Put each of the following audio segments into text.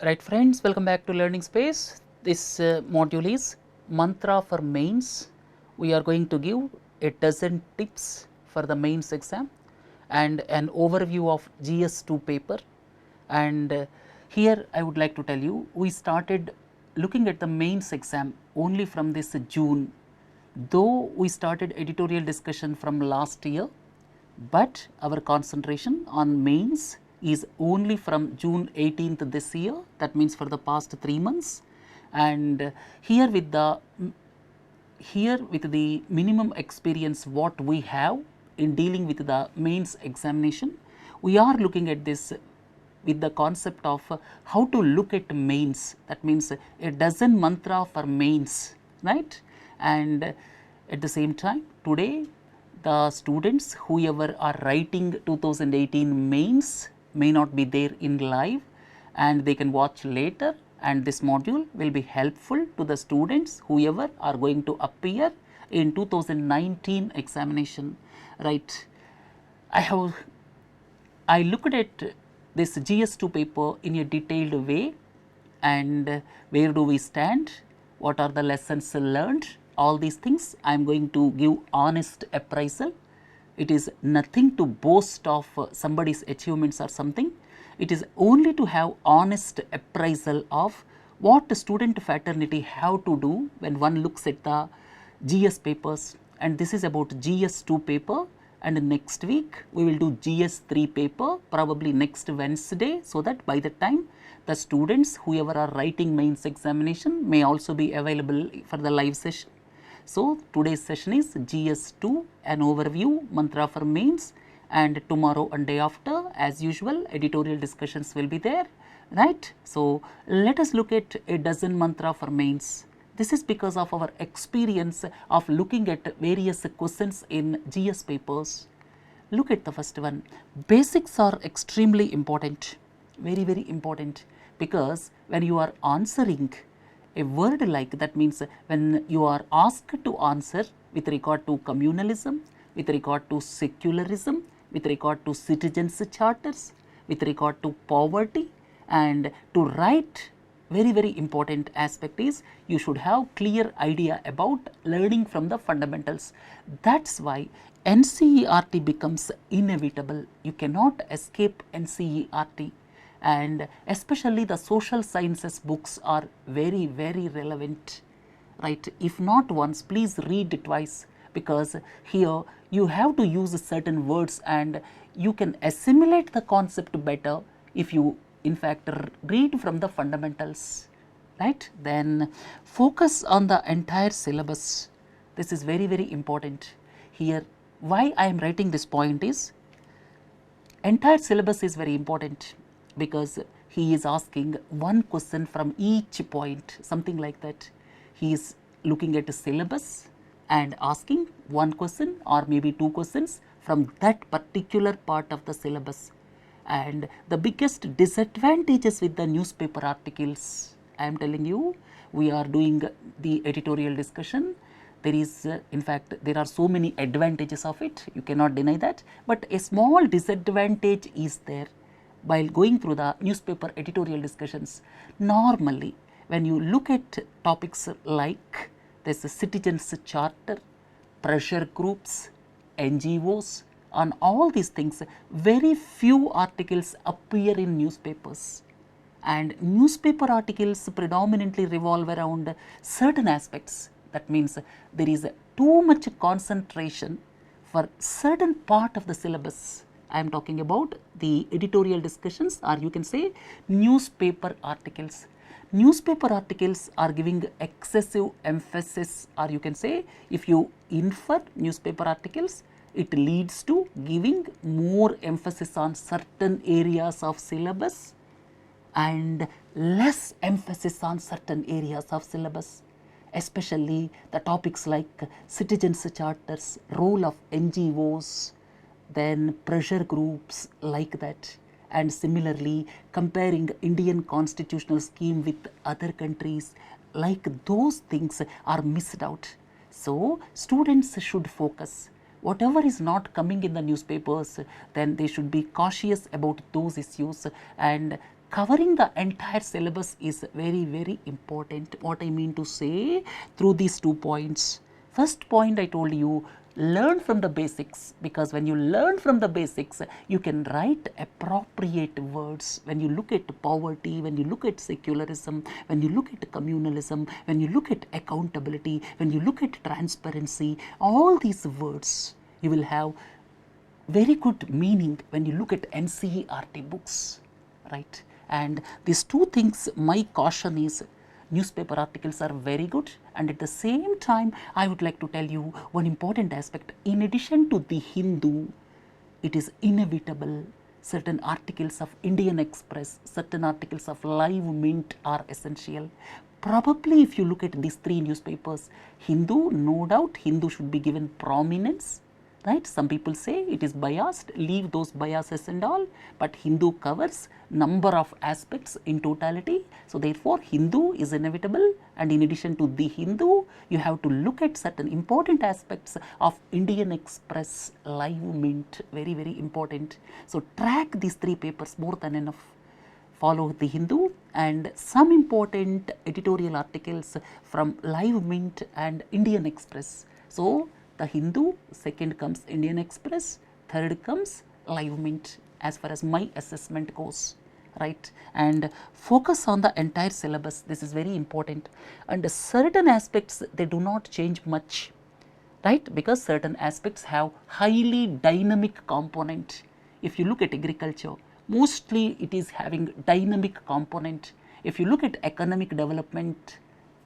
Right friends, welcome back to Learning Space. This module is Mantra for Mains. We are going to give a dozen tips for the mains exam and an overview of GS2 paper. And here I would like to tell you, we started looking at the mains exam only from this June, though we started editorial discussion from last year, but our concentration on mains is only from June 18th this year, that means for the past 3 months. And here with the minimum experience what we have in dealing with the mains examination, we are looking at this with the concept of how to look at mains, that means a dozen mantra for mains, right? And at the same time, today the students whoever are writing 2018 mains may not be there in live and they can watch later, and this module will be helpful to the students whoever are going to appear in 2019 examination, right? I looked at this GS2 paper in a detailed way, and where do we stand, what are the lessons learned, all these things I am going to give honest appraisal. It is nothing to boast of somebody's achievements or something. It is only to have honest appraisal of what the student fraternity have to do when one looks at the GS papers. And this is about GS2 paper, and next week we will do GS3 paper, probably next Wednesday, so that by the time the students whoever are writing mains examination may also be available for the live session. So, today's session is GS2, an overview, mantra for mains, and tomorrow and day after as usual editorial discussions will be there, right. So, let us look at a dozen mantra for mains. This is because of our experience of looking at various questions in GS papers. Look at the first one. Basics are extremely important, very important, because when you are answering a word like that, means when you are asked to answer with regard to communalism, with regard to secularism, with regard to citizens charters, with regard to poverty, and to write, very important aspect is you should have clear idea about learning from the fundamentals. That's why NCERT becomes inevitable. You cannot escape NCERT. And especially the social sciences books are very relevant, right? If not once, please read twice, because here you have to use certain words and you can assimilate the concept better if you in fact read from the fundamentals, right? Then focus on the entire syllabus. This is very important. Here why I am writing this point is entire syllabus is very important, because he is asking one question from each point, something like that. He is looking at a syllabus and asking one question or maybe two questions from that particular part of the syllabus. And the biggest disadvantages with the newspaper articles, I am telling you, we are doing the editorial discussion. There is in fact there are so many advantages of it, you cannot deny that, but a small disadvantage is there. While going through the newspaper editorial discussions, normally when you look at topics like this citizens charter, pressure groups, NGOs, on all these things, very few articles appear in newspapers, and newspaper articles predominantly revolve around certain aspects. That means there is too much concentration for certain part of the syllabus. I am talking about the editorial discussions, or you can say newspaper articles. Newspaper articles are giving excessive emphasis, or you can say if you infer newspaper articles, it leads to giving more emphasis on certain areas of syllabus and less emphasis on certain areas of syllabus, especially the topics like citizens charters, role of NGOs, then pressure groups like that, and similarly comparing Indian constitutional scheme with other countries, like those things are missed out. So, students should focus. Whatever is not coming in the newspapers, then they should be cautious about those issues and covering the entire syllabus is very, very important. What I mean to say through these 2 points. First point I told you, learn from the basics, because when you learn from the basics, you can write appropriate words. When you look at poverty, when you look at secularism, when you look at communalism, when you look at accountability, when you look at transparency, all these words you will have very good meaning when you look at NCERT books, right? And these 2 things, my caution is, newspaper articles are very good, and at the same time I would like to tell you one important aspect. In addition to the Hindu, it is inevitable certain articles of Indian Express, certain articles of Live Mint are essential. Probably if you look at these 3 newspapers, Hindu, no doubt Hindu should be given prominence, right? Some people say it is biased, leave those biases and all, but Hindu covers number of aspects in totality. So therefore Hindu is inevitable, and in addition to the Hindu, you have to look at certain important aspects of Indian Express, Live Mint, very, very important. So track these 3 papers more than enough. Follow the Hindu and some important editorial articles from Live Mint and Indian Express. So the Hindu, second comes Indian Express, third comes Live Mint as far as my assessment goes, right? And focus on the entire syllabus. This is very important, and certain aspects they do not change much, right? Because certain aspects have highly dynamic component. If you look at agriculture, mostly it is having dynamic component. If you look at economic development,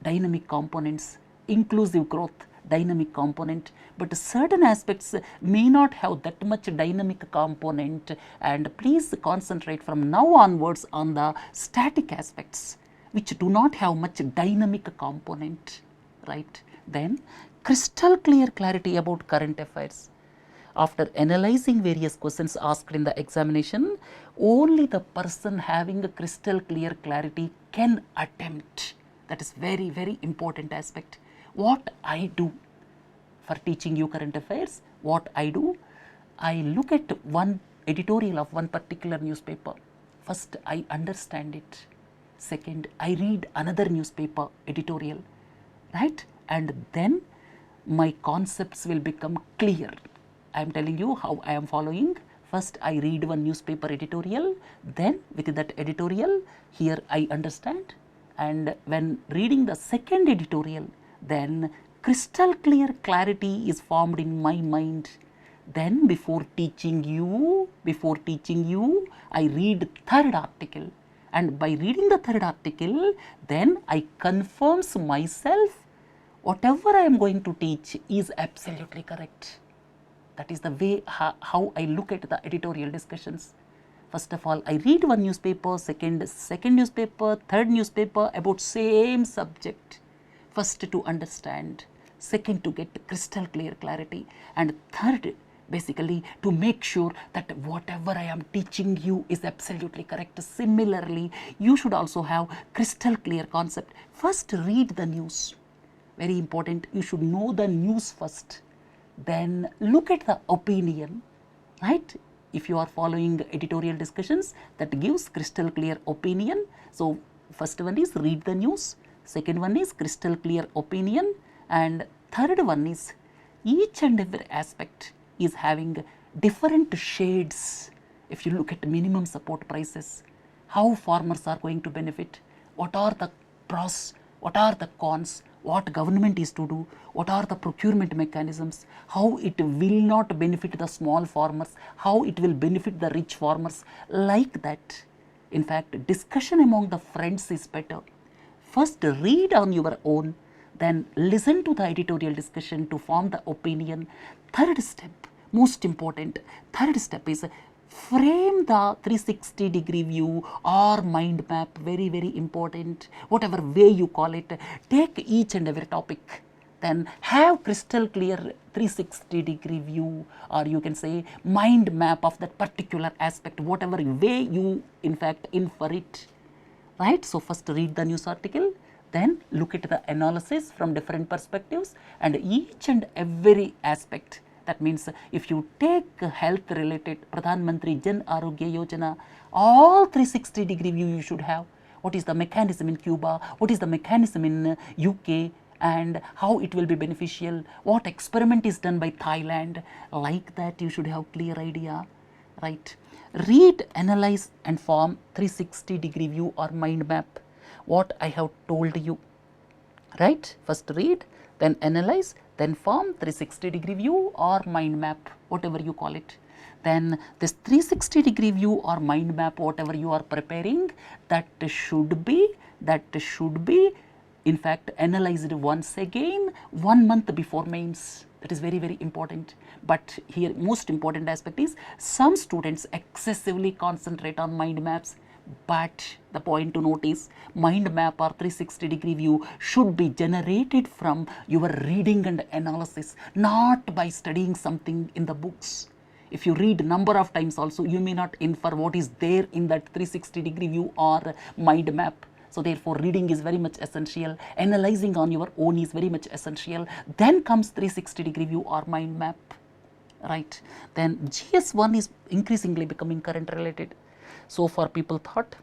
dynamic components, inclusive growth, dynamic component, but certain aspects may not have that much dynamic component, and please concentrate from now onwards on the static aspects which do not have much dynamic component, right? Then crystal clear clarity about current affairs. After analyzing various questions asked in the examination, only the person having a crystal clear clarity can attempt. That is very, very important aspect. What I do for teaching you current affairs, what I do, I look at one editorial of one particular newspaper. First, I understand it. Second, I read another newspaper editorial, right? And then my concepts will become clear. I am telling you how I am following. First, I read one newspaper editorial, then with that editorial, here I understand. And when reading the second editorial, then crystal clear clarity is formed in my mind. Then before teaching you, I read third article, and by reading the third article, then I confirms myself whatever I am going to teach is absolutely correct. That is the way how I look at the editorial discussions. First of all, I read one newspaper, second newspaper, third newspaper about same subject. First to understand, second to get crystal clear clarity, and third basically to make sure that whatever I am teaching you is absolutely correct. Similarly, you should also have crystal clear concept. First read the news, very important. You should know the news first, then look at the opinion, right? If you are following editorial discussions, that gives crystal clear opinion. So first one is read the news, second one is crystal clear opinion, and third one is each and every aspect is having different shades. If you look at minimum support prices, how farmers are going to benefit, what are the pros, what are the cons, what government is to do, what are the procurement mechanisms, how it will not benefit the small farmers, how it will benefit the rich farmers, like that. In fact, discussion among the friends is better. First read on your own, then listen to the editorial discussion to form the opinion. Third step, most important, third step is frame the 360-degree view or mind map, very, very important, whatever way you call it. Take each and every topic, then have crystal clear 360-degree view, or you can say mind map of that particular aspect, whatever way you in fact infer it, right? So first read the news article, then look at the analysis from different perspectives, and each and every aspect That means if you take health related Pradhan Mantri Jan Arogya Yojana, all 360-degree view you should have. What is the mechanism in Cuba? What is the mechanism in UK? And how it will be beneficial? What experiment is done by Thailand? Like that you should have clear idea, right? Read, analyze and form 360-degree view or mind map. What I have told you, right? First read, then analyze, then form 360-degree view or mind map, whatever you call it. Then this 360-degree view or mind map, whatever you are preparing, that should be in fact analyzed once again 1 month before mains. That is very, very important. But here most important aspect is some students excessively concentrate on mind maps, but the point to note is mind map or 360-degree view should be generated from your reading and analysis, not by studying something in the books. If you read number of times also, you may not infer what is there in that 360-degree view or mind map. So therefore reading is very much essential, analyzing on your own is very much essential, then comes 360-degree view or mind map, right? Then GS1 is increasingly becoming current related. So far people thought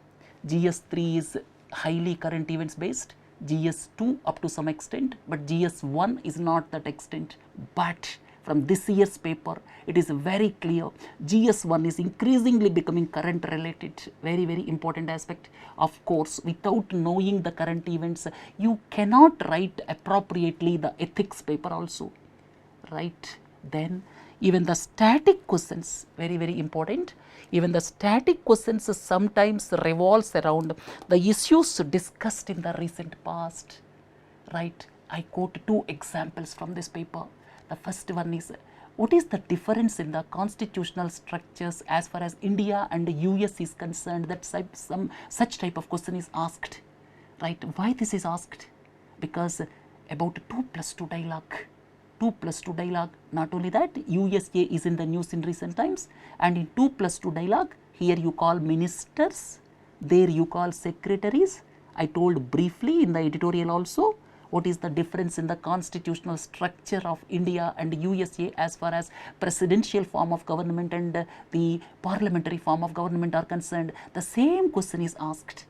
GS3 is highly current events based, GS2 up to some extent, but GS1 is not that extent. But from this year's paper, it is very clear GS1 is increasingly becoming current related, very, very important aspect. Of course, without knowing the current events, you cannot write appropriately the ethics paper also, right? Then even the static questions, very, very important. Even the static questions sometimes revolves around the issues discussed in the recent past, right? I quote 2 examples from this paper. The first one is, what is the difference in the constitutional structures as far as India and the US is concerned? That some such type of question is asked, right? Why this is asked? Because about 2+2 dialogue. 2+2 dialogue, not only that, USA is in the news in recent times, and in 2+2 dialogue, here you call ministers, there you call secretaries. I told briefly in the editorial also what is the difference in the constitutional structure of India and USA as far as presidential form of government and the parliamentary form of government are concerned. The same question is asked.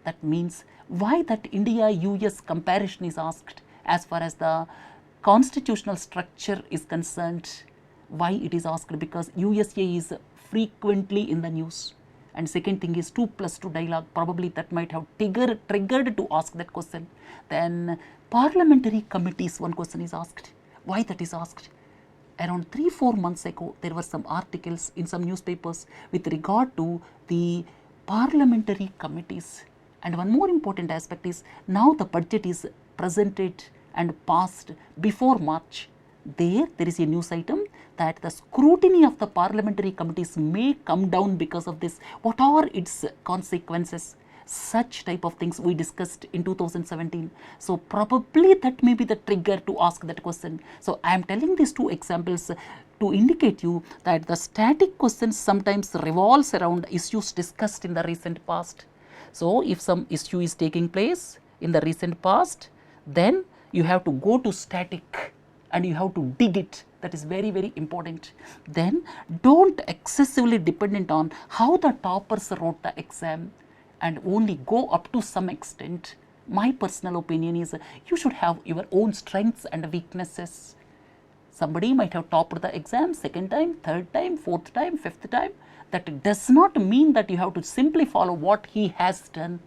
That means why that India-US comparison is asked as far as the constitutional structure is concerned. Why it is asked? Because USA is frequently in the news. And second thing is 2+2 dialogue, probably that might have triggered to ask that question. Then parliamentary committees, one question is asked. Why that is asked? Around 3-4 months ago, there were some articles in some newspapers with regard to the parliamentary committees. And one more important aspect is now the budget is presented and passed before March. There is a news item that the scrutiny of the parliamentary committees may come down because of this. What are its consequences? Such type of things we discussed in 2017. So probably that may be the trigger to ask that question. So I am telling these 2 examples to indicate you that the static questions sometimes revolves around issues discussed in the recent past. So if some issue is taking place in the recent past, then you have to go to static and you have to dig it. That is very, very important. Then don't excessively dependent on how the toppers wrote the exam and only go up to some extent. My personal opinion is you should have your own strengths and weaknesses. Somebody might have topped the exam 2nd time, 3rd time, 4th time, 5th time. That does not mean that you have to simply follow what he has done.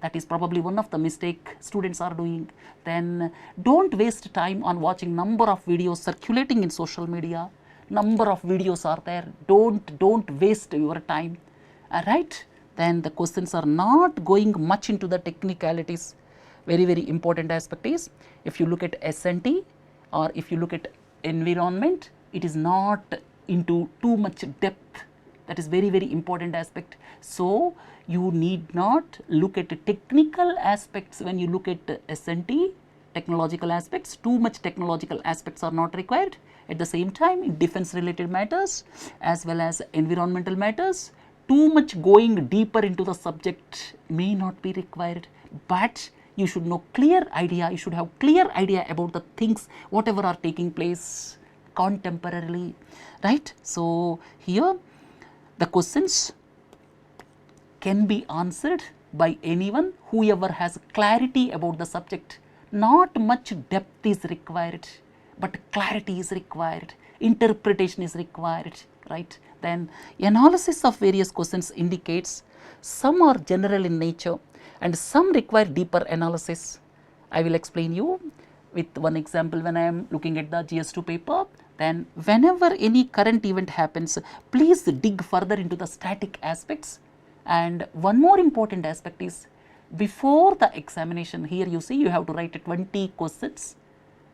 That is probably one of the mistake students are doing. Then don't waste time on watching number of videos circulating in social media. Number of videos are there. Don't waste your time. Alright? Then the questions are not going much into the technicalities. Very, very important aspect is if you look at S&T or if you look at environment, it is not into too much depth. That is very, very important aspect. So you need not look at technical aspects when you look at S&T, technological aspects. Too much technological aspects are not required. At the same time, in defense related matters as well as environmental matters, too much going deeper into the subject may not be required. But you should know clear idea, you should have clear idea about the things whatever are taking place contemporarily, right. So, here the questions can be answered by anyone whoever has clarity about the subject. Not much depth is required, but clarity is required, interpretation is required, right. Then analysis of various questions indicates some are general in nature and some require deeper analysis. I will explain you with one example. When I am looking at the GS2 paper, then whenever any current event happens, please dig further into the static aspects. And one more important aspect is, before the examination, here you see you have to write 20 questions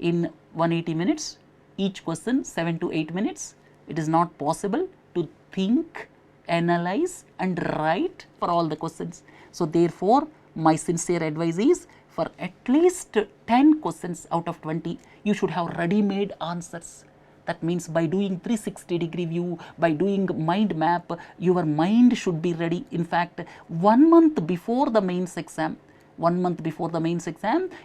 in 180 minutes, each question 7 to 8 minutes. It is not possible to think, analyze and write for all the questions. So, therefore, my sincere advice is, for at least 10 questions out of 20, you should have ready-made answers. That means by doing 360-degree view, by doing mind map, your mind should be ready. In fact, 1 month before the mains exam,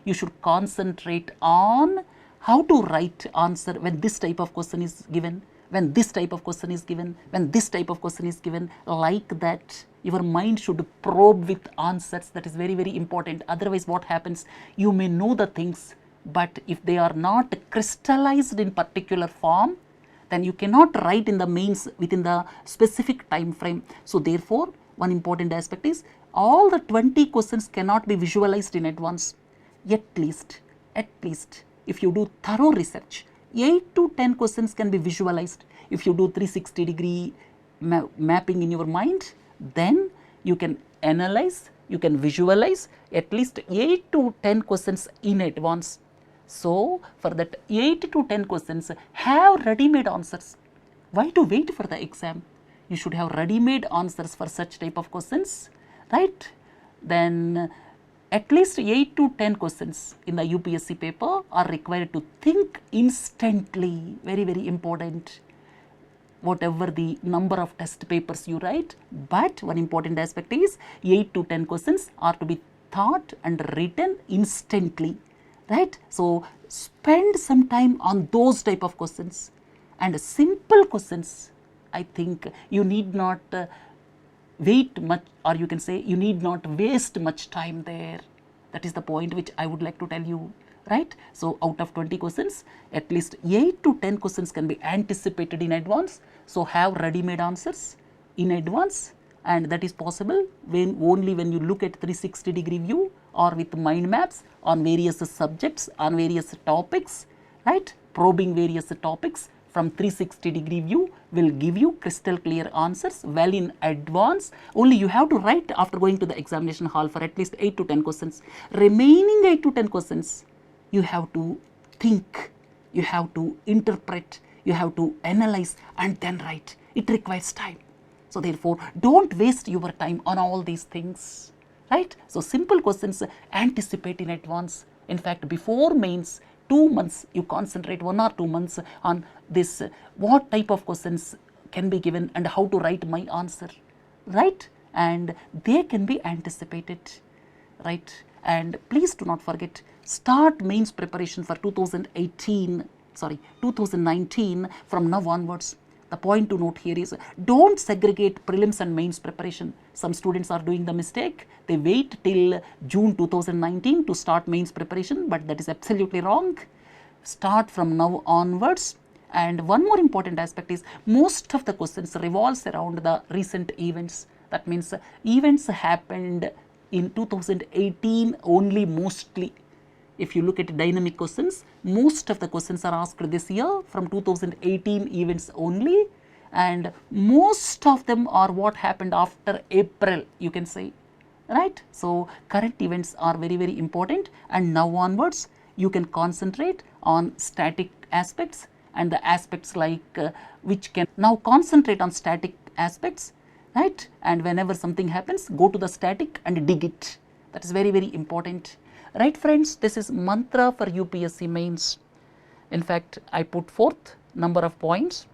you should concentrate on how to write answer when this type of question is given, when this type of question is given, when this type of question is given, like that. Your mind should probe with answers. That is very, very important. Otherwise, what happens? You may know the things, but if they are not crystallized in particular form, then you cannot write in the mains within the specific time frame. So, therefore, one important aspect is, all the 20 questions cannot be visualized in advance. At least, if you do thorough research, 8 to 10 questions can be visualized. If you do 360-degree mapping in your mind, then you can analyze, you can visualize at least 8 to 10 questions in advance. So, for that 8 to 10 questions, have ready-made answers. Why to wait for the exam? You should have ready-made answers for such type of questions, right. Then at least 8 to 10 questions in the UPSC paper are required to think instantly. Very, very important, whatever the number of test papers you write. But one important aspect is, 8 to 10 questions are to be thought and written instantly, right. So, spend some time on those type of questions, and simple questions, I think you need not wait much, or you can say you need not waste much time there. That is the point which I would like to tell you, right. So, out of 20 questions, at least 8 to 10 questions can be anticipated in advance. So, have ready-made answers in advance, and that is possible only when you look at 360-degree view or with mind maps on various subjects, on various topics, right. Probing various topics from 360-degree view will give you crystal clear answers well in advance. Only you have to write after going to the examination hall for at least 8 to 10 questions. Remaining 8 to 10 questions, you have to think, you have to interpret, you have to analyze and then write. It requires time. So, therefore, don't waste your time on all these things, right. So, simple questions anticipate in advance. In fact, before mains, 2 months you concentrate, 1 or 2 months on this, what type of questions can be given and how to write my answer, right, and they can be anticipated, right. And please do not forget, start mains preparation for 2019 from now onwards. The point to note here is, don't segregate prelims and mains preparation. Some students are doing the mistake, they wait till June 2019 to start mains preparation, but that is absolutely wrong. Start from now onwards. And one more important aspect is, most of the questions revolves around the recent events. That means events happened in 2018 only mostly. If you look at dynamic questions, most of the questions are asked this year from 2018 events only, and most of them are what happened after April, you can say, right. So, current events are very, very important, and now onwards you can concentrate on static aspects and the aspects like which can now concentrate on static aspects, right. And whenever something happens, go to the static and dig it. That is very, very important. Right, friends, this is mantra for UPSC mains. In fact, I put forth number of points,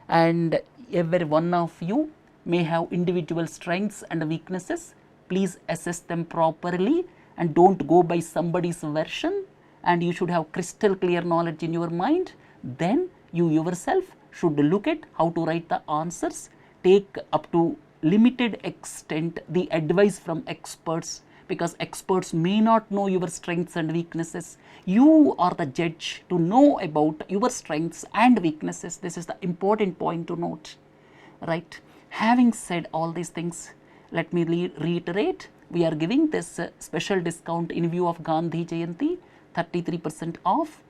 and every one of you may have individual strengths and weaknesses. Please assess them properly and don't go by somebody's version, and you should have crystal clear knowledge in your mind. Then you yourself should look at how to write the answers, take up to limited extent the advice from experts, because experts may not know your strengths and weaknesses. You are the judge to know about your strengths and weaknesses. This is the important point to note, right? Having said all these things, let me reiterate, we are giving this special discount in view of Gandhi Jayanti, 33% off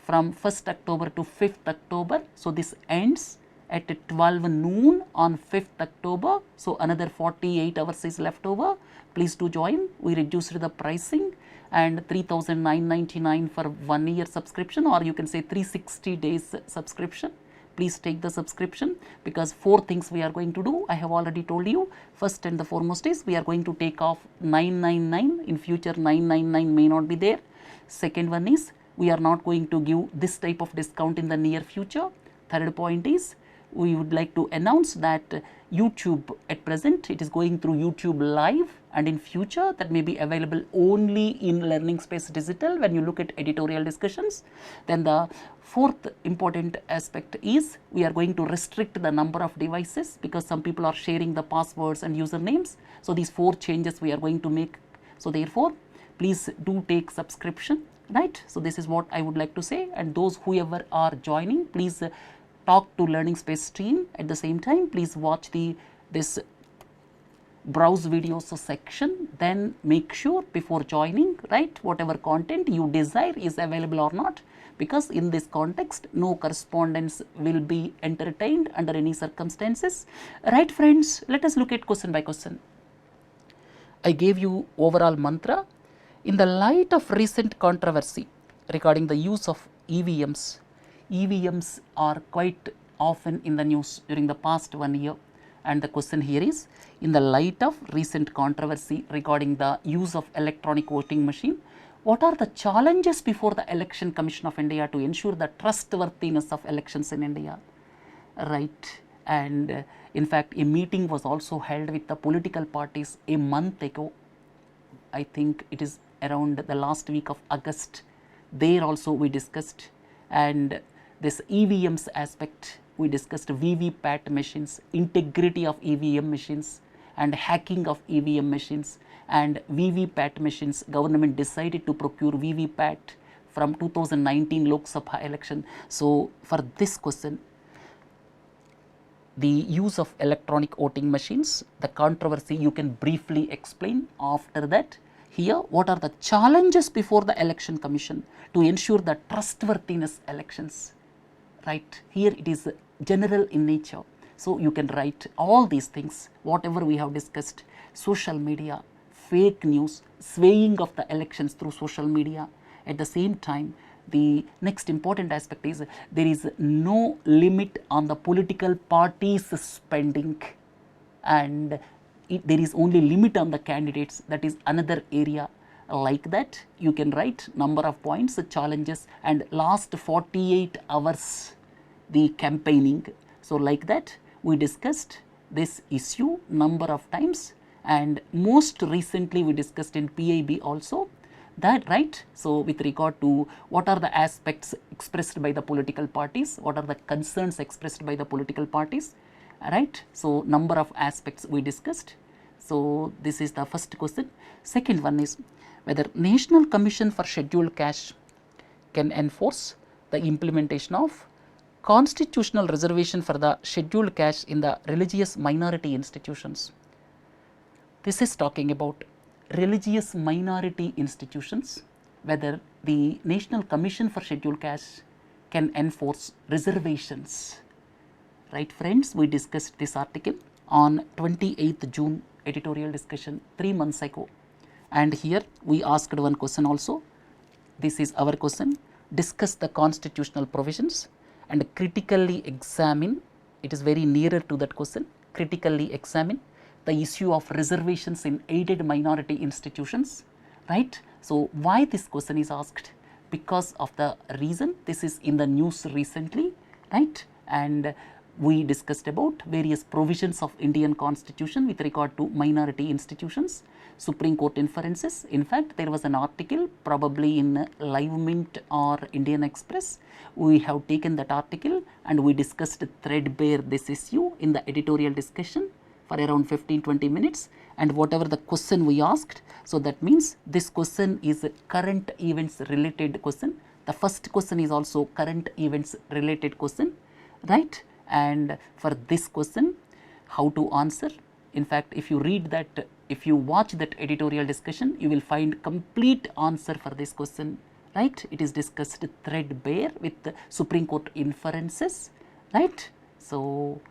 from 1st October to 5th October. So this ends at 12 noon on 5th October. So another 48 hours is left over. Please do join. We reduced the pricing, and 3,999 for 1 year subscription, or you can say 360 days subscription. Please take the subscription, because 4 things we are going to do. I have already told you. First and the foremost is we are going to take off 999. In future 999 may not be there. Second one is we are not going to give this type of discount in the near future. Third point is we would like to announce that YouTube at present it is going through YouTube Live, and in future that may be available only in Learning Space Digital when you look at editorial discussions. Then the fourth important aspect is we are going to restrict the number of devices, because some people are sharing the passwords and usernames. So these 4 changes we are going to make. So therefore, please do take subscription, right? So this is what I would like to say, and those whoever are joining, please talk to Learning Space team. At the same time, please watch this browse videos section, then make sure before joining, right, whatever content you desire is available or not, because in this context no correspondence will be entertained under any circumstances. Right friends, let us look at question by question. I gave you overall mantra. In the light of recent controversy regarding the use of EVMs, EVMs are quite often in the news during the past 1 year, and the question here is, in the light of recent controversy regarding the use of electronic voting machine, what are the challenges before the Election Commission of India to ensure the trustworthiness of elections in India, right? And in fact, a meeting was also held with the political parties a month ago. I think it is around the last week of August. There also we discussed, and this EVMs aspect, we discussed VVPAT machines, integrity of EVM machines, and hacking of EVM machines. And VVPAT machines, government decided to procure VVPAT from 2019 Lok Sabha election. So for this question, the use of electronic voting machines, the controversy you can briefly explain. After that, here what are the challenges before the Election Commission to ensure the trustworthiness elections, right? Here it is general in nature. So you can write all these things, whatever we have discussed: social media, fake news, swaying of the elections through social media. At the same time, the next important aspect is there is no limit on the political parties spending, and there is only limit on the candidates. That is another area. Like that, you can write number of points, challenges, and last 48 hours the campaigning. So like that, we discussed this issue number of times, and most recently we discussed in PIB also that, right? So with regard to what are the aspects expressed by the political parties, what are the concerns expressed by the political parties, right? So number of aspects we discussed. So this is the first question. Second one is whether National Commission for Scheduled Caste can enforce the implementation of constitutional reservation for the scheduled caste in the religious minority institutions. This is talking about religious minority institutions, whether the National Commission for Scheduled Caste can enforce reservations. Right friends, we discussed this article on 28th June editorial discussion 3 months ago, and here we asked one question also. This is our question: discuss the constitutional provisions and critically examine, it is very nearer to that question, critically examine the issue of reservations in aided minority institutions, right? So why this question is asked? Because of the reason this is in the news recently, right? And we discussed about various provisions of Indian constitution with regard to minority institutions, Supreme Court inferences. In fact, there was an article probably in Live Mint or Indian Express. We have taken that article and we discussed threadbare this issue in the editorial discussion for around 15-20 minutes, and whatever the question we asked. So, that means this question is a current events related question. The first question is also current events related question, right? And for this question, how to answer? In fact, if you read that, if you watch that editorial discussion, you will find complete answer for this question, right? It is discussed threadbare with the Supreme Court inferences, right? So,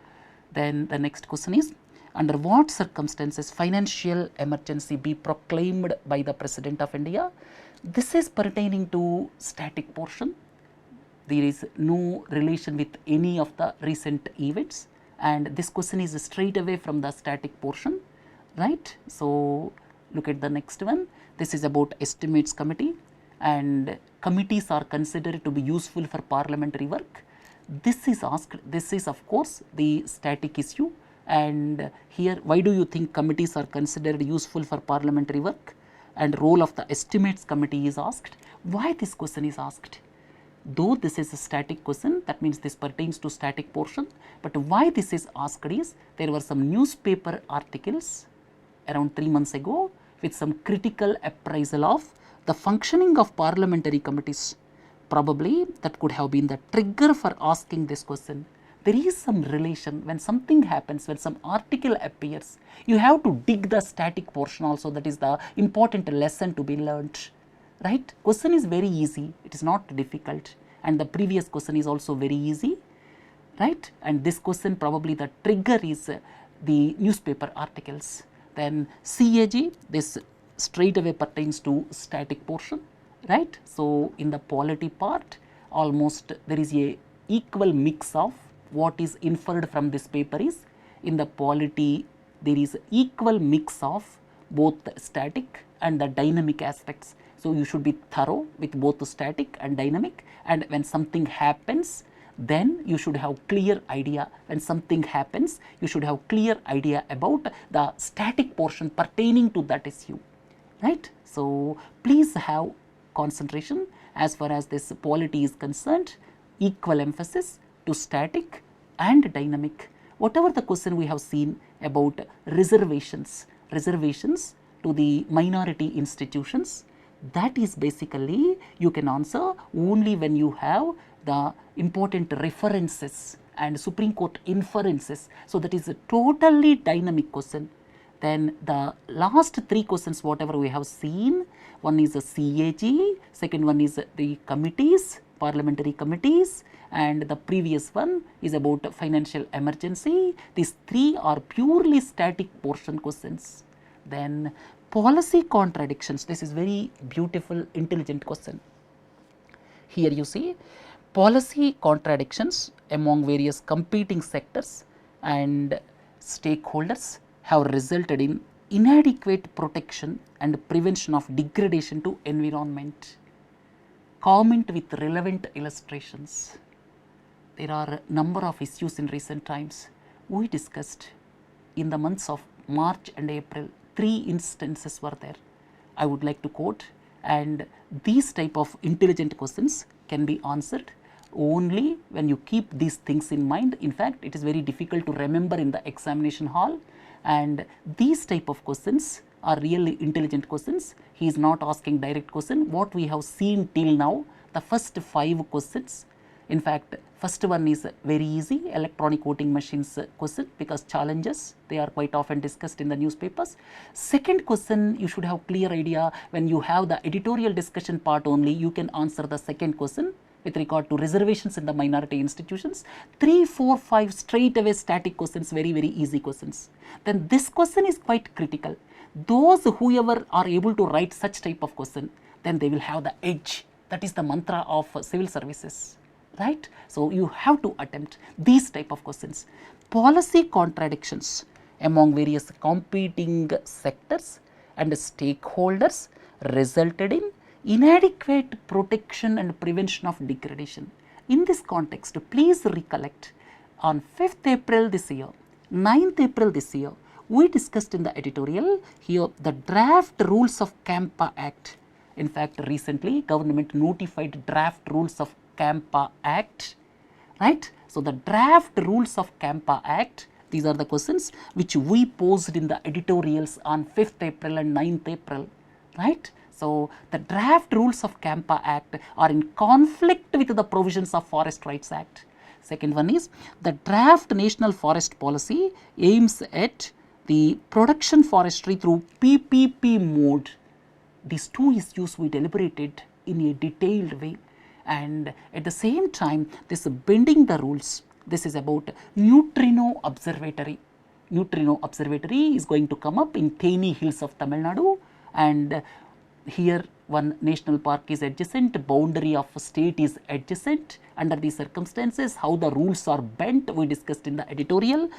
then the next question is, under what circumstances financial emergency be proclaimed by the President of India? This is pertaining to static portion. There is no relation with any of the recent events, and this question is straight away from the static portion, right? So, look at the next one. This is about estimates committee, and committees are considered to be useful for parliamentary work. This is asked, this is of course the static issue, and here why do you think committees are considered useful for parliamentary work? And role of the estimates committee is asked. Why this question is asked? Though this is a static question, that means this pertains to static portion, but why this is asked is, there were some newspaper articles around 3 months ago with some critical appraisal of the functioning of parliamentary committees. Probably that could have been the trigger for asking this question. There is some relation when something happens, when some article appears, you have to dig the static portion also. That is the important lesson to be learnt, right? Question is very easy, it is not difficult, and the previous question is also very easy, right? And this question probably the trigger is the newspaper articles. Then CAG, this straight away pertains to static portion, right? So, in the polity part, almost there is a equal mix of what is inferred from this paper is, in the polity there is equal mix of both the static and the dynamic aspects. So, you should be thorough with both the static and dynamic, and when something happens, then you should have clear idea. When something happens, you should have clear idea about the static portion pertaining to that issue, right? So, please have concentration as far as this polity is concerned, equal emphasis to static and dynamic. Whatever the question we have seen about reservations to the minority institutions, that is basically you can answer only when you have the important references and Supreme Court inferences. So, that is a totally dynamic question. Then the last 3 questions whatever we have seen, one is a CAG, second one is the committees, parliamentary committees, and the previous one is about financial emergency. These 3 are purely static portion questions. Then policy contradictions, this is very beautiful intelligent question. Here you see policy contradictions among various competing sectors and stakeholders have resulted in inadequate protection and prevention of degradation to environment. Comment with relevant illustrations. There are a number of issues in recent times. We discussed in the months of March and April, 3 instances were there. I would like to quote, and these type of intelligent questions can be answered only when you keep these things in mind. In fact, it is very difficult to remember in the examination hall, and these type of questions are really intelligent questions. He is not asking direct question. What we have seen till now, the first 5 questions, in fact, first one is very easy, electronic voting machines question, because challenges, they are quite often discussed in the newspapers. Second question, you should have clear idea. When you have the editorial discussion part only, you can answer the second question with regard to reservations in the minority institutions. 3, 4, 5 straight away static questions, very easy questions. Then this question is quite critical. Those whoever are able to write such type of question, then they will have the edge. That is the mantra of civil services, right? So, you have to attempt these type of questions. Policy contradictions among various competing sectors and stakeholders resulted in inadequate protection and prevention of degradation. In this context, please recollect on 5th April this year, 9th April this year, we discussed in the editorial here the draft rules of CAMPA Act. In fact, recently government notified draft rules of CAMPA Act, right. So, the draft rules of CAMPA Act, these are the questions which we posed in the editorials on 5th April and 9th April, right. So, the draft rules of CAMPA Act are in conflict with the provisions of Forest Rights Act. Second one is the draft National Forest Policy aims at the production forestry through PPP mode. These two issues we deliberated in a detailed way, and at the same time this bending the rules, this is about neutrino observatory. Neutrino observatory is going to come up in Theni Hills of Tamil Nadu, and here one national park is adjacent, boundary of a state is adjacent. Under these circumstances, how the rules are bent, we discussed in the editorial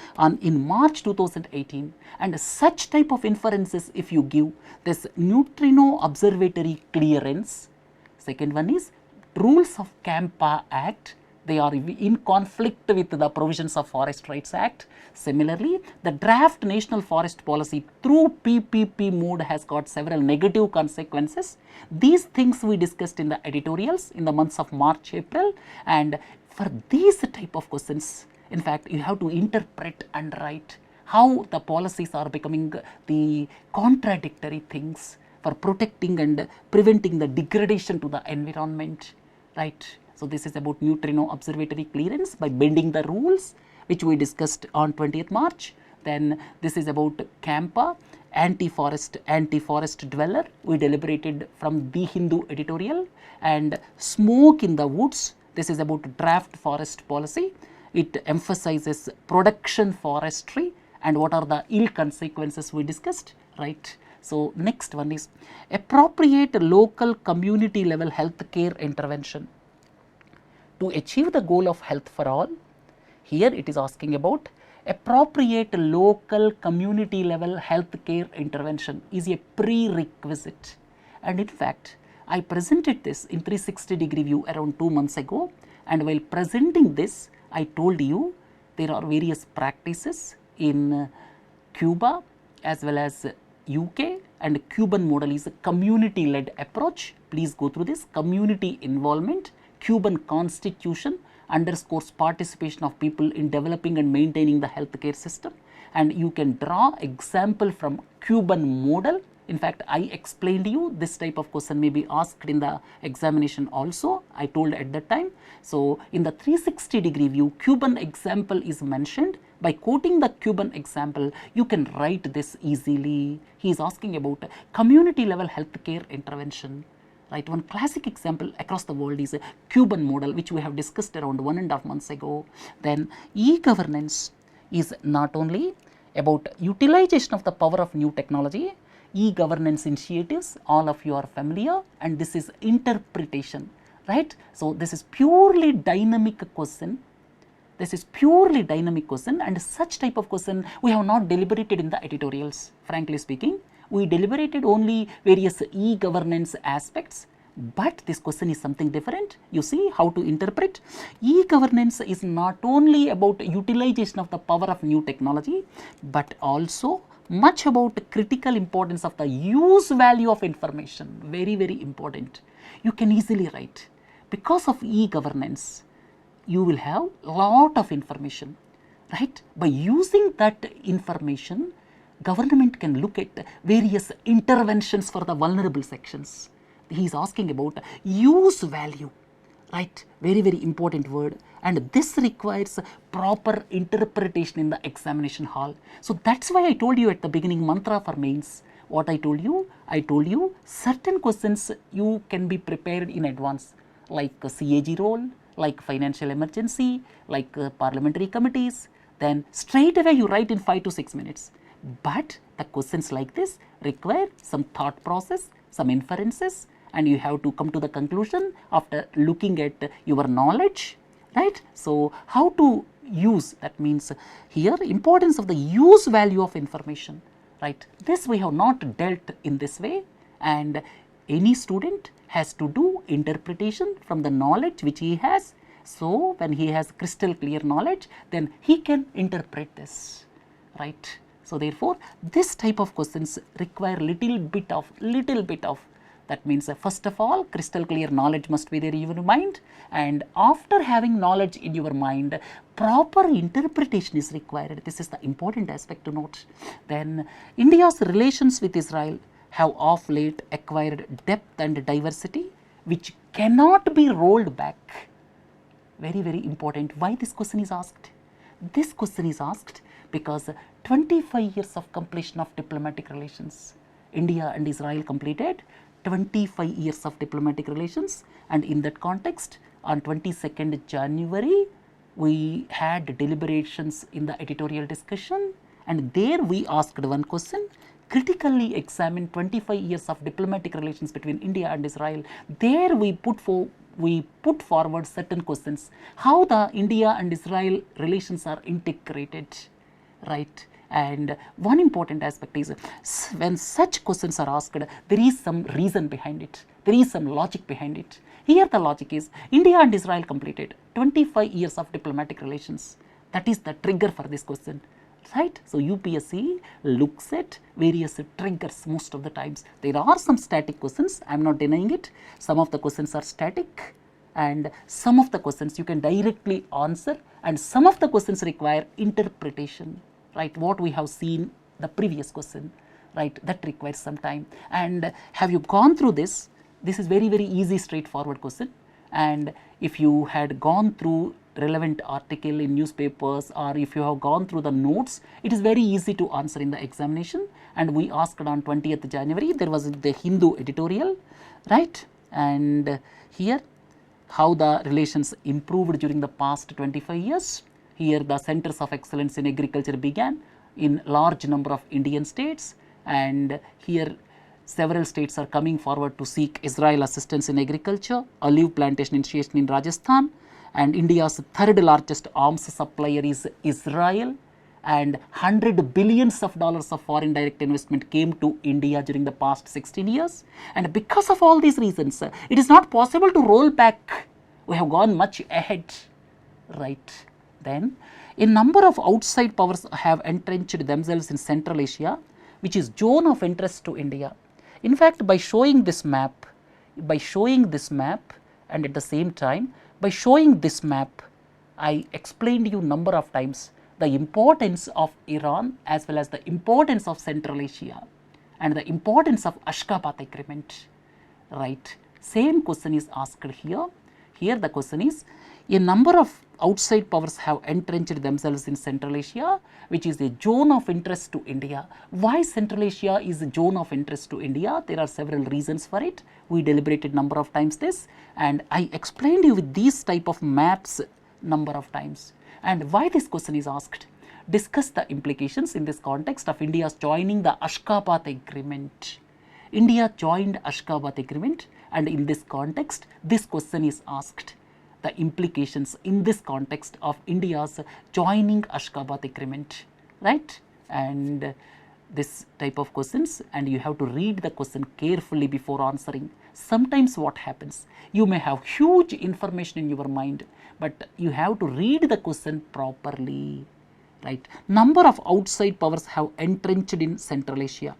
in March 2018, and such type of inferences if you give this neutrino observatory clearance. Second one is rules of CAMPA Act, they are in conflict with the provisions of Forest Rights Act. Similarly, the draft National Forest Policy through PPP mode has got several negative consequences. These things we discussed in the editorials in the months of March, April, and for these type of questions, in fact, you have to interpret and write how the policies are becoming the contradictory things for protecting and preventing the degradation to the environment, right. So, this is about neutrino observatory clearance by bending the rules, which we discussed on 20th March. Then this is about CAMPA, anti-forest dweller, we deliberated from the Hindu editorial, and smoke in the woods, this is about draft forest policy. It emphasizes production forestry and what are the ill consequences we discussed, right. So, next one is appropriate local community level health care intervention. To achieve the goal of health for all, here it is asking about appropriate local community level health care intervention is a prerequisite, and in fact, I presented this in 360-degree view around 2 months ago, and while presenting this, I told you there are various practices in Cuba as well as UK, and Cuban model is a community led approach. Please go through this community involvement. Cuban constitution underscores participation of people in developing and maintaining the healthcare system, and you can draw example from Cuban model. In fact, I explained you this type of question may be asked in the examination also, I told at that time. So, in the 360-degree view, Cuban example is mentioned. By quoting the Cuban example, you can write this easily. He is asking about community level healthcare intervention. Right, one classic example across the world is a Cuban model, which we have discussed around 1.5 months ago. Then e-governance is not only about utilization of the power of new technology, e-governance initiatives, all of you are familiar, and this is interpretation, right. So, this is purely dynamic question. This is purely dynamic question, and such type of question we have not deliberated in the editorials, frankly speaking. We deliberated only various e-governance aspects, but this question is something different. You see how to interpret. E-governance is not only about utilization of the power of new technology, but also much about the critical importance of the use value of information. Very, very important. You can easily write, because of e-governance, you will have lot of information, right. By using that information, government can look at various interventions for the vulnerable sections. He is asking about use value, right, very, very important word, and this requires proper interpretation in the examination hall. So, that is why I told you at the beginning mantra for mains. What I told you certain questions you can be prepared in advance, like CAG role, like financial emergency, like parliamentary committees, then straight away you write in 5 to 6 minutes. But the questions like this require some thought process, some inferences, and you have to come to the conclusion after looking at your knowledge, right. So, how to use, that means here importance of the use value of information, right. This we have not dealt in this way, and any student has to do interpretation from the knowledge which he has, So, when he has crystal clear knowledge, then he can interpret this, right. So, therefore, this type of questions require little bit of that means first of all crystal clear knowledge must be there in your mind, and after having knowledge in your mind, proper interpretation is required. This is the important aspect to note. Then India's relations with Israel have of late acquired depth and diversity which cannot be rolled back. Very, very important. Why this question is asked? This question is asked because 25 years of completion of diplomatic relations. India and Israel completed 25 years of diplomatic relations, and in that context on 22nd January we had deliberations in the editorial discussion, and there we asked one question, critically examine 25 years of diplomatic relations between India and Israel. There we put forward certain questions, how the India and Israel relations are integrated, right. And one important aspect is when such questions are asked, there is some reason behind it, there is some logic behind it. Here the logic is India and Israel completed 25 years of diplomatic relations. That is the trigger for this question, right. So, UPSC looks at various triggers most of the times. There are some static questions, I am not denying it. Some of the questions are static and some of the questions you can directly answer, and some of the questions require interpretation, right. What we have seen the previous question, right, that requires some time. And have you gone through this? This is very, very easy straightforward question, and if you had gone through relevant article in newspapers or if you have gone through the notes, it is very easy to answer in the examination. And we asked on 20th January, there was the Hindu editorial, right, and here how the relations improved during the past 25 years. Here the centers of excellence in agriculture began in large number of Indian states, and here several states are coming forward to seek Israel assistance in agriculture, olive plantation initiation in Rajasthan, and India's third largest arms supplier is Israel, and 100 billions of dollars of foreign direct investment came to India during the past 16 years. And because of all these reasons, it is not possible to roll back. We have gone much ahead, right. Then a number of outside powers have entrenched themselves in Central Asia, which is zone of interest to India. In fact, by showing this map, and at the same time by showing this map, I explained you number of times the importance of Iran as well as the importance of Central Asia and the importance of Ashgabat agreement, right. Same question is asked here. Here the question is, a number of outside powers have entrenched themselves in Central Asia, which is a zone of interest to India. Why Central Asia is a zone of interest to India? There are several reasons for it. We deliberated number of times this, and I explained you with these type of maps number of times. And why this question is asked? Discuss the implications in this context of India's joining the Ashgabat agreement. India joined Ashgabat agreement, and in this context this question is asked, the implications in this context of India's joining Ashgabat agreement, right. And this type of questions, and you have to read the question carefully before answering. Sometimes what happens, you may have huge information in your mind, but you have to read the question properly, right. Number of outside powers have entrenched in Central Asia,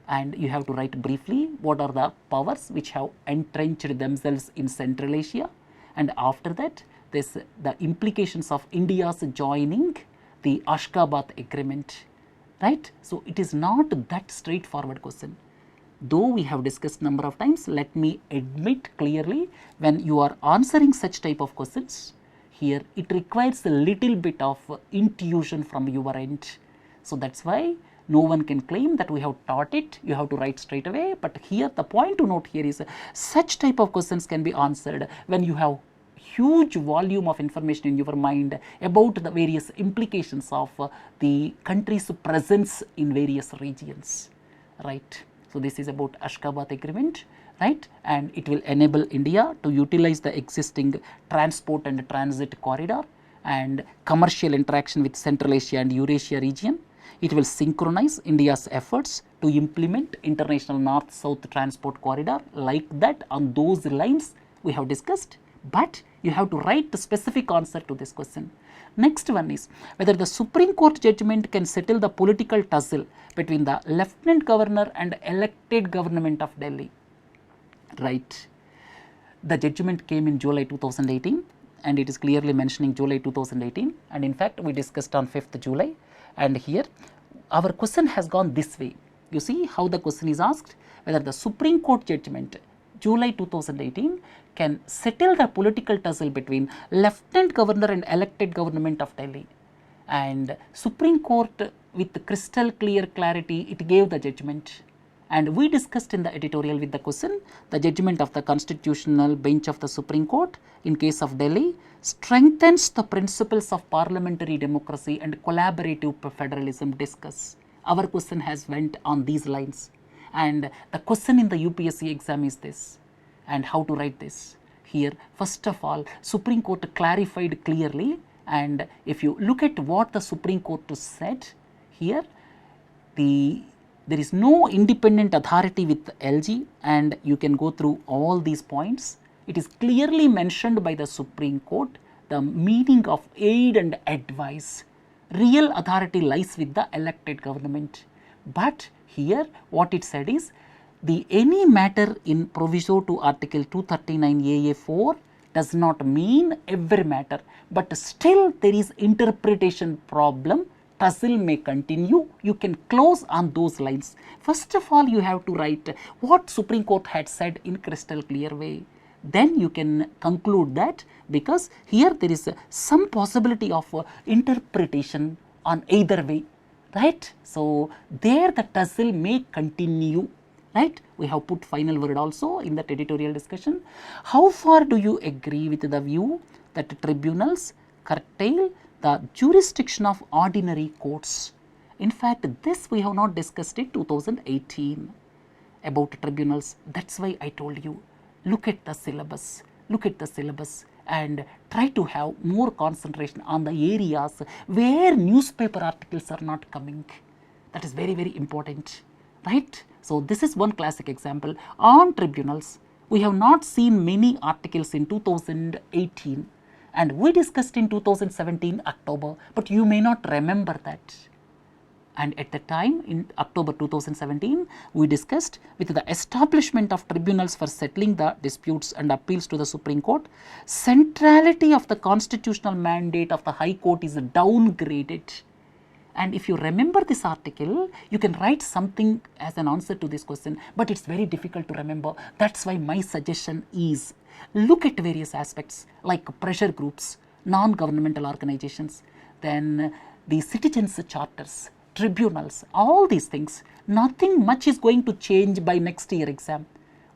and you have to write briefly what are the powers which have entrenched themselves in Central Asia, and after that this the implications of India's joining the Ashgabat agreement, right. So, it is not that straightforward question. Though we have discussed number of times, let me admit clearly, when you are answering such type of questions, here it requires a little bit of intuition from your end. So, that is why no one can claim that we have taught it, you have to write straight away. But here the point to note here is such type of questions can be answered when you have huge volume of information in your mind about the various implications of the country's presence in various regions, right. So, this is about Ashgabat agreement, right, and it will enable India to utilize the existing transport and transit corridor and commercial interaction with Central Asia and Eurasia region. It will synchronize India's efforts to implement international north-south transport corridor like that on those lines we have discussed, but You have to write the specific answer to this question. Next one is whether the Supreme Court judgment can settle the political tussle between the Lieutenant Governor and elected government of Delhi. Right. The judgment came in July 2018 and it is clearly mentioning July 2018, and in fact we discussed on 5th July, and here our question has gone this way. You see how the question is asked, whether the Supreme Court judgment July 2018 can settle the political tussle between Lieutenant Governor and elected government of Delhi. And Supreme Court with crystal clear clarity, it gave the judgment. And we discussed in the editorial with the question, the judgment of the constitutional bench of the Supreme Court in case of Delhi strengthens the principles of parliamentary democracy and collaborative federalism discussed. Our question has went on these lines, and the question in the UPSC exam is this, and how to write this. Here first of all, Supreme Court clarified clearly, and if you look at what the Supreme Court said here, there is no independent authority with LG, and you can go through all these points. It is clearly mentioned by the Supreme Court, the meaning of aid and advice. Real authority lies with the elected government. But here what it said is, the any matter in proviso to Article 239 AA4 does not mean every matter, but still there is interpretation problem. Tussle may continue. You can close on those lines. First of all, you have to write what Supreme Court had said in crystal clear way. Then you can conclude that, because here there is some possibility of interpretation on either way, right? So there the tussle may continue, right? We have put final word also in that editorial discussion. How far do you agree with the view that tribunals curtail the jurisdiction of ordinary courts? In fact, this we have not discussed in 2018 about tribunals. That's why I told you, look at the syllabus, and try to have more concentration on the areas where newspaper articles are not coming. That is very, very important, right? So this is one classic example. On tribunals, we have not seen many articles in 2018, and we discussed in 2017 October, but you may not remember that. And at the time in October 2017, we discussed with the establishment of tribunals for settling the disputes and appeals to the Supreme Court, centrality of the constitutional mandate of the High Court is downgraded. And if you remember this article, you can write something as an answer to this question, but it's very difficult to remember. That's why my suggestion is, look at various aspects like pressure groups, non-governmental organizations, then the citizens' charters, tribunals, all these things. Nothing much is going to change by next year exam.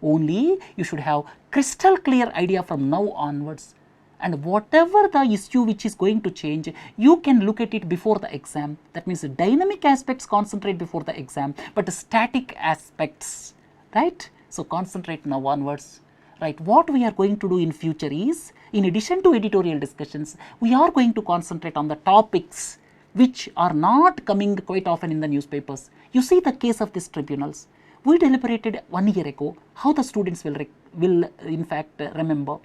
Only you should have crystal clear idea from now onwards. And whatever the issue which is going to change, you can look at it before the exam. That means dynamic aspects concentrate before the exam, but static aspects, right? So concentrate now onwards. Right, what we are going to do in future is, in addition to editorial discussions, we are going to concentrate on the topics which are not coming quite often in the newspapers. You see the case of these tribunals. We deliberated 1 year ago how the students will in fact remember,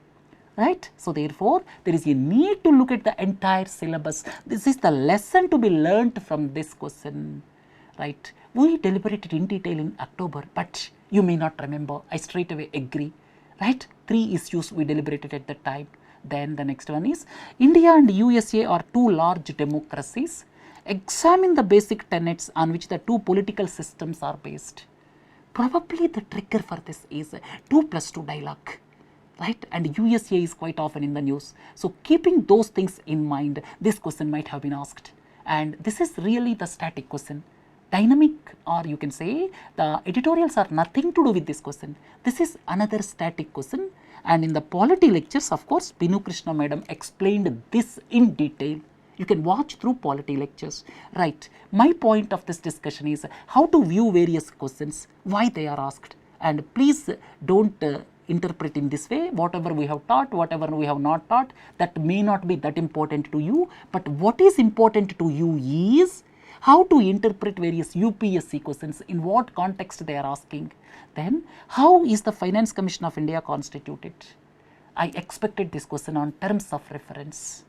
right? So therefore, there is a need to look at the entire syllabus. This is the lesson to be learnt from this question, right? We deliberated in detail in October, but you may not remember. I straight away agree. Right? 3 issues we deliberated at that time. Then the next one is, India and USA are two large democracies. Examine the basic tenets on which the two political systems are based. Probably the trigger for this is 2+2 dialogue, right? And USA is quite often in the news. So keeping those things in mind, this question might have been asked. And this is really the static question. Dynamic, or you can say the editorials are nothing to do with this question. This is another static question, and in the polity lectures, of course, Binu Krishna madam explained this in detail. You can watch through polity lectures, right? My point of this discussion is how to view various questions, why they are asked, and please don't interpret in this way. Whatever we have taught, whatever we have not taught, that may not be that important to you, but what is important to you is how to interpret various UPSC questions, in what context they are asking. Then, how is the Finance Commission of India constituted? I expected this question on terms of reference.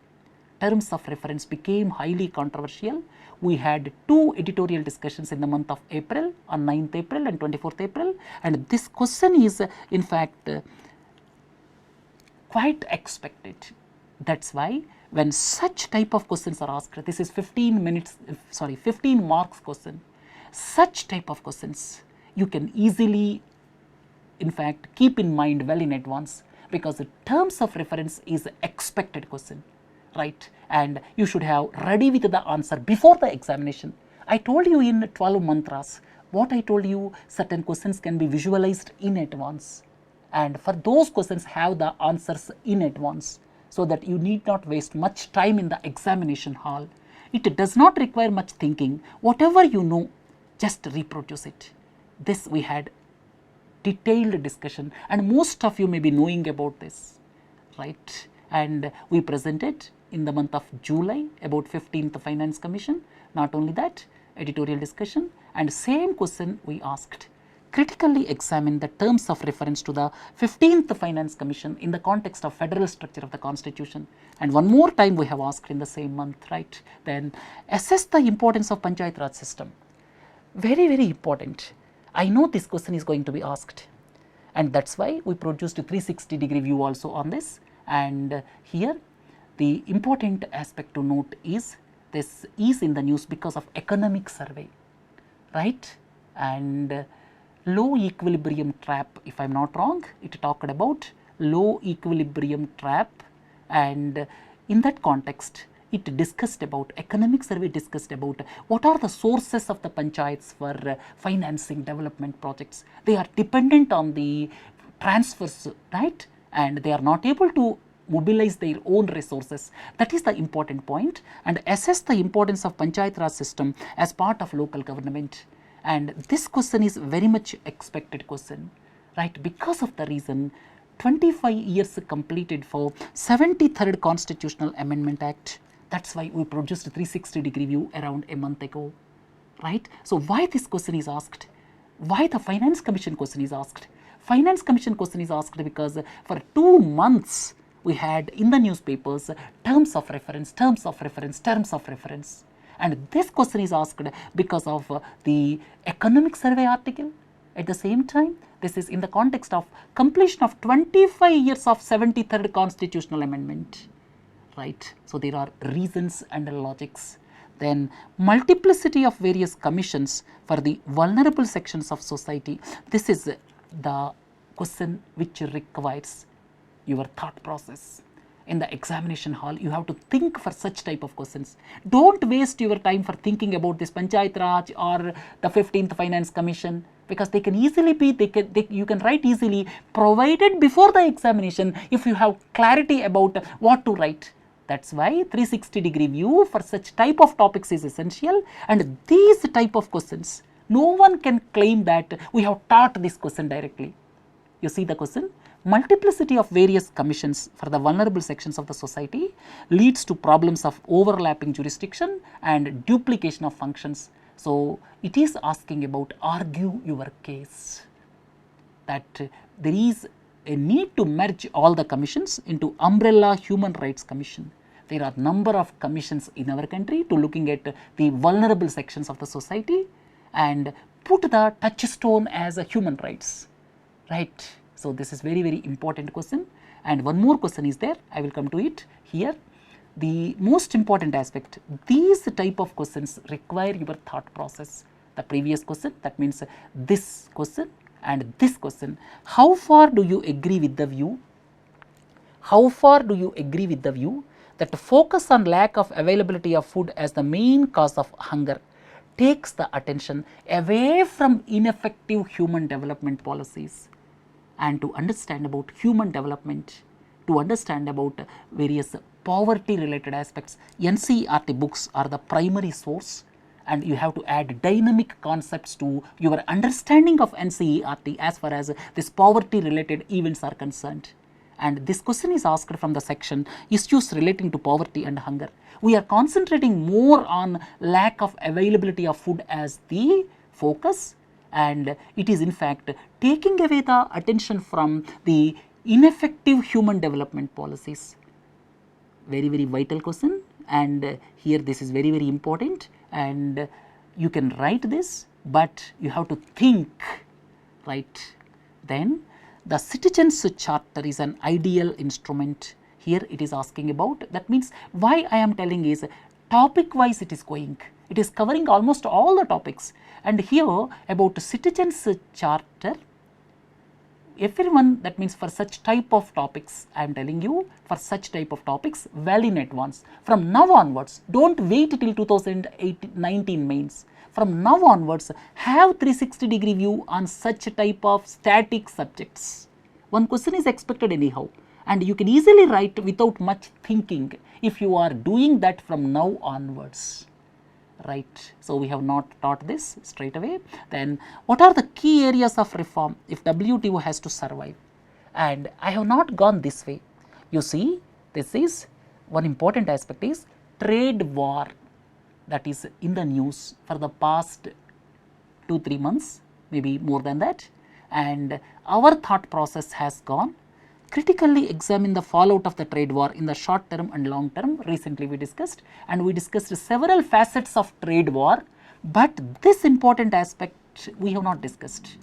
Terms of reference became highly controversial. We had 2 editorial discussions in the month of April, on 9th April and 24th April, and this question is in fact quite expected. That's why when such type of questions are asked, this is 15 marks question, such type of questions you can easily in fact keep in mind well in advance, because the terms of reference is expected question, right, and you should have ready with the answer before the examination. I told you in 12 mantras, what I told you, certain questions can be visualized in advance, and for those questions have the answers in advance, so that you need not waste much time in the examination hall. It does not require much thinking. Whatever you know, just reproduce it. This we had detailed discussion, and most of you may be knowing about this, right? And we presented in the month of July about 15th Finance Commission. Not only that, editorial discussion, and same question we asked. Critically examine the terms of reference to the 15th Finance Commission in the context of federal structure of the Constitution. And one more time we have asked in the same month, right? Then assess the importance of Panchayati Raj system. Very, very important. I know this question is going to be asked, and that's why we produced a 360-degree view also on this. And here the important aspect to note is this is in the news because of economic survey, right? And low equilibrium trap, if I am not wrong, it talked about low equilibrium trap, and in that context it discussed about, economic survey discussed about what are the sources of the panchayats for financing development projects. They are dependent on the transfers, right, and they are not able to mobilize their own resources. That is the important point. And assess the importance of Panchayati Raj system as part of local government. And this question is very much expected question, right, because of the reason 25 years completed for 73rd Constitutional Amendment Act. That's why we produced a 360-degree view around a month ago, right. So why this question is asked? Why the Finance Commission question is asked? Finance Commission question is asked because for 2 months we had in the newspapers terms of reference, terms of reference, terms of reference. And this question is asked because of the economic survey article. At the same time, this is in the context of completion of 25 years of 73rd Constitutional Amendment, right. So there are reasons and logics. Then multiplicity of various commissions for the vulnerable sections of society. This is the question which requires your thought process. In the examination hall, you have to think for such type of questions. Don't waste your time for thinking about this Panchayati Raj or the 15th Finance Commission, because they can easily be, you can write easily, provided before the examination if you have clarity about what to write. That's why 360-degree view for such type of topics is essential. And these type of questions, no one can claim that we have taught this question directly. You see the question? Multiplicity of various commissions for the vulnerable sections of the society leads to problems of overlapping jurisdiction and duplication of functions. So it is asking about argue your case, that there is a need to merge all the commissions into umbrella human rights commission. There are number of commissions in our country to looking at the vulnerable sections of the society and put the touchstone as a human rights, right. So this is very, very important question. And one more question is there, I will come to it here. The most important aspect, these type of questions require your thought process. The previous question, that means this question and this question. How far do you agree with the view? How far do you agree with the view that the focus on lack of availability of food as the main cause of hunger takes the attention away from ineffective human development policies? And to understand about human development, to understand about various poverty related aspects, NCERT books are the primary source, and you have to add dynamic concepts to your understanding of NCERT as far as this poverty related events are concerned. And this question is asked from the section issues relating to poverty and hunger. We are concentrating more on lack of availability of food as the focus, and it is in fact taking away the attention from the ineffective human development policies. Very, very vital question, and here this is very, very important, and you can write this, but you have to think, right. Then the citizens charter is an ideal instrument. Here it is asking about, that means why I am telling is topic wise it is going, it is covering almost all the topics, and here about citizens charter, everyone, that means for such type of topics I am telling you, for such type of topics well in advance from now onwards, do not wait till 2019 mains, from now onwards have 360-degree view on such type of static subjects. One question is expected anyhow, and you can easily write without much thinking if you are doing that from now onwards, right. So, we have not taught this straight away. Then what are the key areas of reform if WTO has to survive, and I have not gone this way. You see, this is one important aspect is trade war, that is in the news for the past 2-3 months, maybe more than that, and our thought process has gone critically examine the fallout of the trade war in the short term and long term. Recently we discussed, and we discussed several facets of trade war, but this important aspect we have not discussed,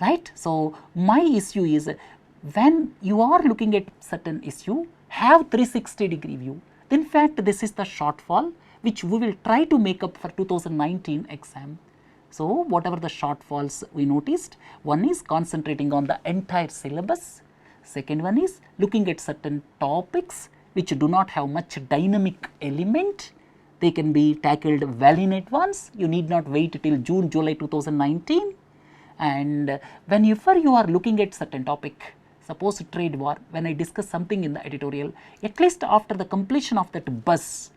right. So, my issue is when you are looking at certain issue, have 360-degree view. In fact, this is the shortfall which we will try to make up for 2019 exam. So, whatever the shortfalls we noticed, one is concentrating on the entire syllabus, second one is looking at certain topics which do not have much dynamic element, they can be tackled well in advance, you need not wait till June, July 2019. And whenever you are looking at certain topic, suppose trade war, when I discuss something in the editorial, at least after the completion of that bus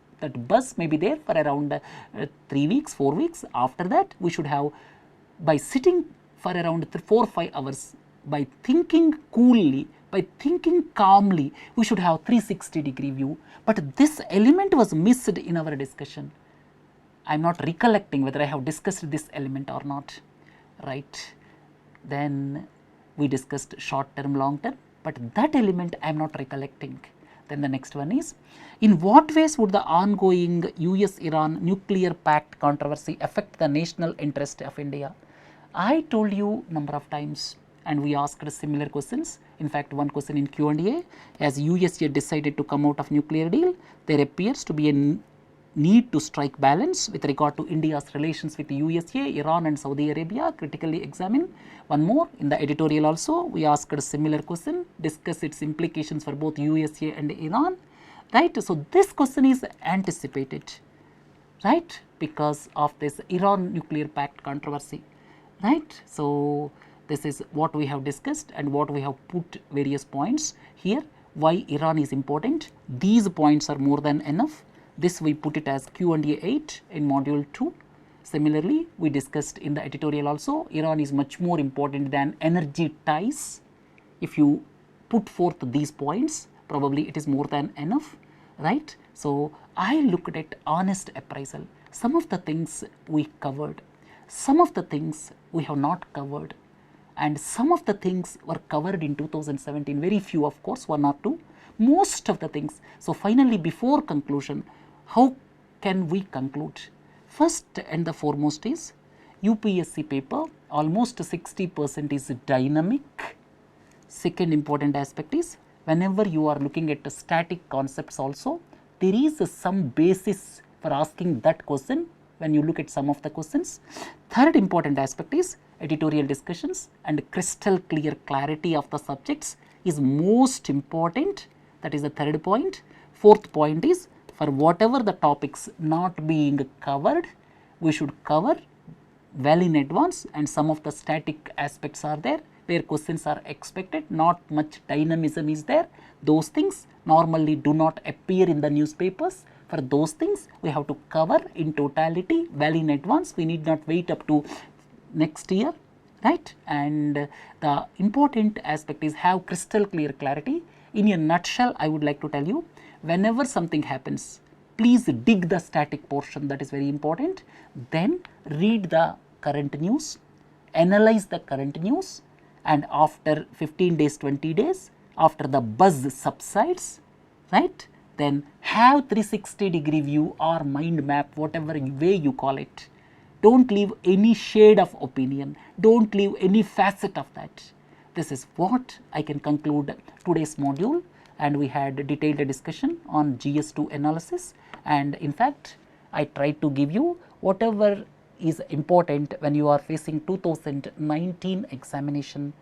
may be there for around 3 weeks, 4 weeks, after that we should have, by sitting for around 4 or 5 hours, by thinking coolly, by thinking calmly, we should have 360-degree view, but this element was missed in our discussion. I am not recollecting whether I have discussed this element or not, right. Then we discussed short term, long term, but that element I am not recollecting. Then the next one is, in what ways would the ongoing US-Iran nuclear pact controversy affect the national interest of India? I told you number of times, and we asked similar questions. In fact, one question in Q&A, as USA decided to come out of nuclear deal, there appears to be a need to strike balance with regard to India's relations with USA, Iran and Saudi Arabia, critically examine. One more, in the editorial also, we asked a similar question, discuss its implications for both USA and Iran, right. So, this question is anticipated, right, because of this Iran nuclear pact controversy, right. So, this is what we have discussed and what we have put various points here, why Iran is important. These points are more than enough. This we put it as Q&A 8 in module 2. Similarly, we discussed in the editorial also, Iran is much more important than energy ties. If you put forth these points, probably it is more than enough, right. So, I looked at honest appraisal. Some of the things we covered, some of the things we have not covered, and some of the things were covered in 2017, very few of course, 1 or 2, most of the things. So, finally, before conclusion, how can we conclude? First and the foremost is UPSC paper, almost 60% is dynamic. Second important aspect is, whenever you are looking at the static concepts also, there is some basis for asking that question when you look at some of the questions. Third important aspect is editorial discussions and crystal clear clarity of the subjects is most important, that is the third point. Fourth point is, for whatever the topics not being covered, we should cover well in advance, and some of the static aspects are there where questions are expected, not much dynamism is there. Those things normally do not appear in the newspapers. For those things we have to cover in totality well in advance, we need not wait up to next year, right. And the important aspect is have crystal clear clarity. In a nutshell, I would like to tell you, whenever something happens, please dig the static portion, that is very important. Then read the current news, analyze the current news, and after 15 days, 20 days, after the buzz subsides, right, then have 360-degree view or mind map, whatever way you call it. Don't leave any shade of opinion, don't leave any facet of that. This is what I can conclude today's module, and we had a detailed discussion on GS2 analysis, and in fact I tried to give you whatever is important when you are facing 2019 examination,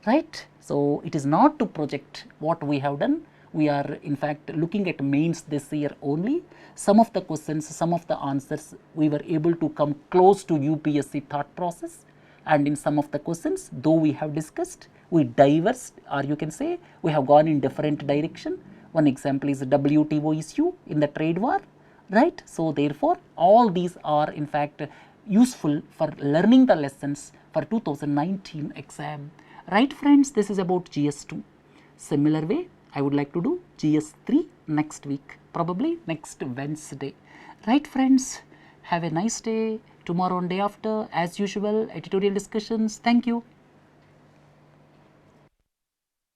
right. So, it is not to project what we have done, we are in fact looking at mains this year only. Some of the questions, some of the answers we were able to come close to UPSC thought process, and in some of the questions though we have discussed, we diverged, or you can say we have gone in different direction. One example is WTO issue in the trade war, right. So, therefore, all these are in fact useful for learning the lessons for 2019 exam, right friends. This is about GS2. Similar way I would like to do GS3 next week, probably next Wednesday, right friends. Have a nice day. Tomorrow and day after, as usual, editorial discussions. Thank you.